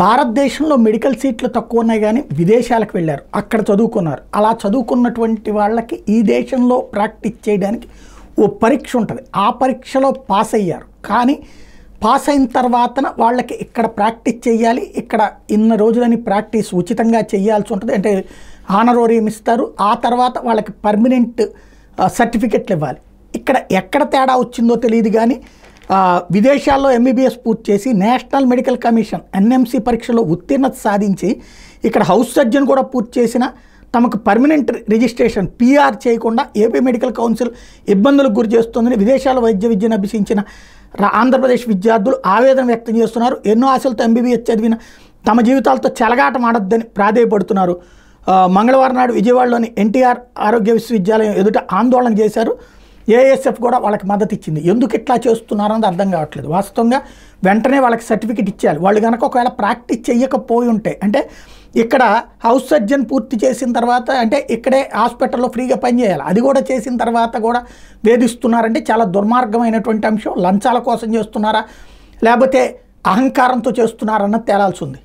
భారతదేశంలో మెడికల్ సీట్లు తక్కువ ఉన్నాయి కానీ విదేశాలకు వెళ్ళారు, అక్కడ చదువుకున్నారు. అలా చదువుకున్నటువంటి వాళ్ళకి ఈ దేశంలో ప్రాక్టీస్ చేయడానికి ఓ పరీక్ష ఉంటుంది. ఆ పరీక్షలో పాస్ అయ్యారు. కానీ పాస్ అయిన తర్వాతన వాళ్ళకి ఇక్కడ ప్రాక్టీస్ చేయాలి, ఇక్కడ ఇన్ని రోజులని ప్రాక్టీస్ ఉచితంగా చేయాల్సి ఉంటుంది. అంటే ఆనరోరియం ఇస్తారు. ఆ తర్వాత వాళ్ళకి పర్మనెంట్ సర్టిఫికెట్లు ఇవ్వాలి. ఇక్కడ ఎక్కడ తేడా వచ్చిందో తెలియదు కానీ విదేశాల్లో ఎంబీబీఎస్ పూర్తి చేసి నేషనల్ మెడికల్ కమిషన్ ఎన్ఎంసీ పరీక్షలో ఉత్తీర్ణత సాధించి ఇక్కడ హౌస్ సర్జన్ కూడా పూర్తి చేసిన తమకు పర్మనెంట్ రిజిస్ట్రేషన్ పీఆర్ చేయకుండా ఏపీ మెడికల్ కౌన్సిల్ ఇబ్బందులకు గురి చేస్తుందని విదేశాల వైద్య విద్యను అభ్యసించిన ఆంధ్రప్రదేశ్ విద్యార్థులు ఆవేదన వ్యక్తం చేస్తున్నారు. ఎన్నో ఆశలతో ఎంబీబీఎస్ చదివిన తమ జీవితాలతో చెలగాటం ఆడొద్దని ప్రాధేయపడుతున్నారు. మంగళవారం నాడు విజయవాడలోని ఎన్టీఆర్ ఆరోగ్య విశ్వవిద్యాలయం ఎదుట ఆందోళన చేశారు. ఏఎస్ఎఫ్ కూడా వాళ్ళకి మద్దతు ఇచ్చింది. ఎందుకు ఇట్లా చేస్తున్నారన్నది అర్థం కావట్లేదు. వాస్తవంగా వెంటనే వాళ్ళకి సర్టిఫికెట్ ఇచ్చేయాలి. వాళ్ళు కనుక ఒకవేళ ప్రాక్టీస్ చేయకపోయి ఉంటే, అంటే ఇక్కడ హౌస్ సర్జన్ పూర్తి చేసిన తర్వాత అంటే ఇక్కడే హాస్పిటల్లో ఫ్రీగా పనిచేయాలి, అది కూడా చేసిన తర్వాత కూడా వేధిస్తున్నారంటే చాలా దుర్మార్గమైనటువంటి అంశం. లంచాల కోసం చేస్తున్నారా లేకపోతే అహంకారంతో చేస్తున్నారన్నది తేలాల్సి ఉంది.